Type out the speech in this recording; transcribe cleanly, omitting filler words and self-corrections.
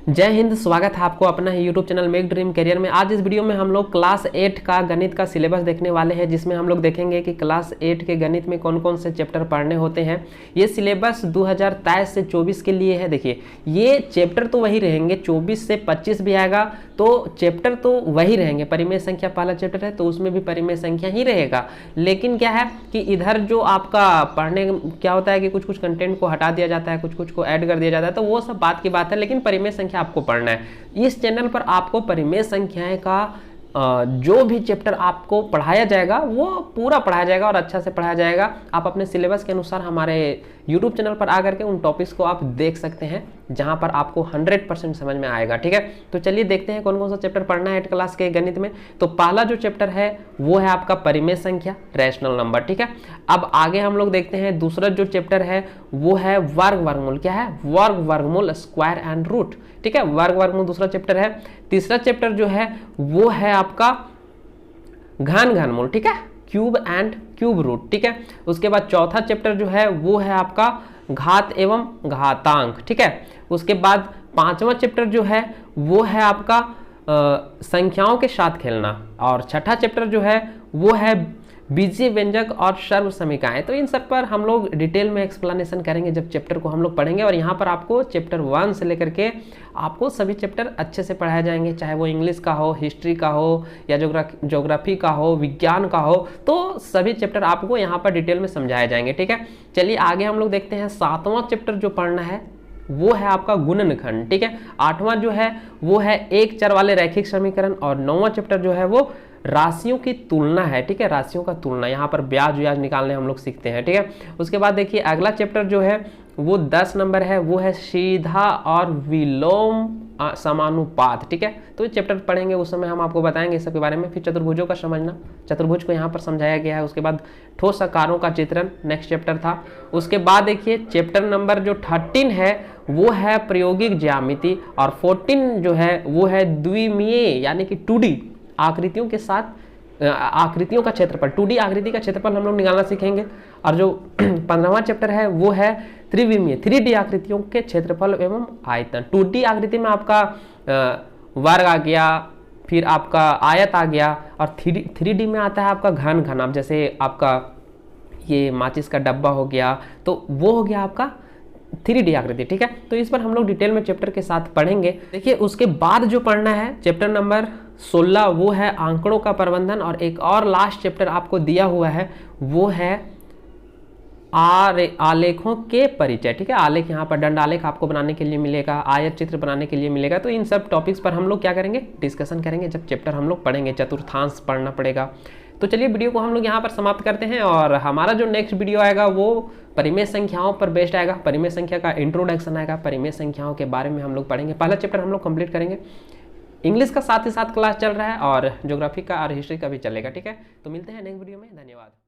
जय हिंद। स्वागत है आपको अपना ही YouTube channel Make Dream Career में। आज इस वीडियो में हम लोग क्लास 8 का गणित का सिलेबस देखने वाले हैं, जिसमें हम लोग देखेंगे कि क्लास 8 के गणित में कौन कौन से चैप्टर पढ़ने होते हैं। ये सिलेबस 2023 से 24 के लिए है। देखिए, ये चैप्टर तो वही रहेंगे, 24 से 25 भी आएगा तो चैप्टर तो वही रहेंगे। परिमेय संख्या पहला चैप्टर है तो उसमें भी परिमेय संख्या ही रहेगा, लेकिन क्या है कि इधर जो आपका पढ़ने क्या होता है कि कुछ कुछ कंटेंट को हटा दिया जाता है, कुछ कुछ को ऐड कर दिया जाता है, तो वो सब बात की बात है, लेकिन परिमेय संख्या आपको पढ़ना है। इस चैनल पर आपको परिमेय संख्याएं का जो भी चैप्टर आपको पढ़ाया जाएगा वो पूरा पढ़ाया जाएगा और अच्छा से पढ़ाया जाएगा। आप अपने सिलेबस के अनुसार हमारे YouTube चैनल पर आकर के उन टॉपिक्स को आप देख सकते हैं, जहां पर आपको 100% समझ में आएगा। ठीक है, तो चलिए देखते हैं कौन कौन सा चैप्टर पढ़ना है 8 क्लास के गणित में। तो पहला जो चैप्टर है वो है आपका परिमेय संख्या, रैशनल नंबर। ठीक है, अब आगे हम लोग देखते हैं दूसरा जो चैप्टर है वो है वर्ग वर्गमूल। क्या है? वर्ग वर्गमूल, स्क्वायर एंड रूट। ठीक है, वर्ग वर्गमूल दूसरा चैप्टर है। तीसरा चैप्टर जो है वो है आपका घन घनमूल। ठीक है, क्यूब एंड क्यूब रूट। ठीक है, उसके बाद चौथा चैप्टर जो है वो है आपका घात एवं घातांक। ठीक है, उसके बाद पांचवा चैप्टर जो है वो है आपका संख्याओं के साथ खेलना, और छठा चैप्टर जो है वो है बीजीय व्यंजक और सर्व समीकरण। तो इन सब पर हम लोग डिटेल में एक्सप्लेनेशन करेंगे जब चैप्टर को हम लोग पढ़ेंगे, और यहाँ पर आपको चैप्टर 1 से लेकर के आपको सभी चैप्टर अच्छे से पढ़ाए जाएंगे, चाहे वो इंग्लिश का हो, हिस्ट्री का हो, या ज्योग्राफी का हो, विज्ञान का हो, तो सभी चैप्टर आपको यहाँ पर डिटेल में समझाए जाएंगे। ठीक है, चलिए आगे हम लोग देखते हैं। 7वां चैप्टर जो पढ़ना है वो है आपका गुणनखंड। ठीक है, 8वां जो है वो है एक चर वाले रैखिक समीकरण, और 9वां चैप्टर जो है वो राशियों की तुलना है। ठीक है, राशियों का तुलना, यहाँ पर ब्याज व्याज निकालने हम लोग सीखते हैं। ठीक है, उसके बाद देखिए अगला चैप्टर जो है वो 10 नंबर है, वो है सीधा और विलोम समानुपात। ठीक है, तो ये चैप्टर पढ़ेंगे उस समय हम आपको बताएंगे सबके बारे में। फिर चतुर्भुजों का समझना, चतुर्भुज को यहाँ पर समझाया गया है। उसके बाद ठोस आकारों का चित्रण नेक्स्ट चैप्टर था। उसके बाद देखिए चैप्टर नंबर जो 13 है वो है प्रायोगिक ज्यामिति, और 14 जो है वो है द्विमीय यानी कि 2D आकृतियों के साथ आकृतियों का क्षेत्रफल, 2D आकृति का क्षेत्रफल हम लोग निकालना सीखेंगे। और जो 15वां चैप्टर है वो है त्रिविमीय 3D आकृतियों के क्षेत्रफल एवं आयतन। 2D आकृति में आपका वर्ग आ गया, फिर आपका आयत आ गया, और 3D में आता है आपका घन घन। जैसे आपका ये माचिस का डब्बा हो गया, तो वो हो गया आपका 3D आकृति। ठीक है, तो इस पर हम लोग डिटेल में चैप्टर के साथ पढ़ेंगे। देखिए उसके बाद जो पढ़ना है चैप्टर नंबर 16 वो है आंकड़ों का प्रबंधन, और एक और लास्ट चैप्टर आपको दिया हुआ है वो है आलेखों के परिचय। ठीक है, आलेख यहाँ पर दंड आलेख आपको बनाने के लिए मिलेगा, आयत चित्र बनाने के लिए मिलेगा। तो इन सब टॉपिक्स पर हम लोग क्या करेंगे, डिस्कशन करेंगे जब चैप्टर हम लोग पढ़ेंगे। चतुर्थांश पढ़ना पड़ेगा। तो चलिए वीडियो को हम लोग यहाँ पर समाप्त करते हैं, और हमारा जो नेक्स्ट वीडियो आएगा वो परिमेय संख्याओं पर बेस्ड आएगा। परिमेय संख्या का इंट्रोडक्शन आएगा, परिमेय संख्याओं के बारे में हम लोग पढ़ेंगे। पहला चैप्टर हम लोग कंप्लीट करेंगे। इंग्लिश का साथ ही साथ क्लास चल रहा है, और ज्योग्राफी का और हिस्ट्री का भी चलेगा। ठीक है, तो मिलते हैं नेक्स्ट वीडियो में। धन्यवाद।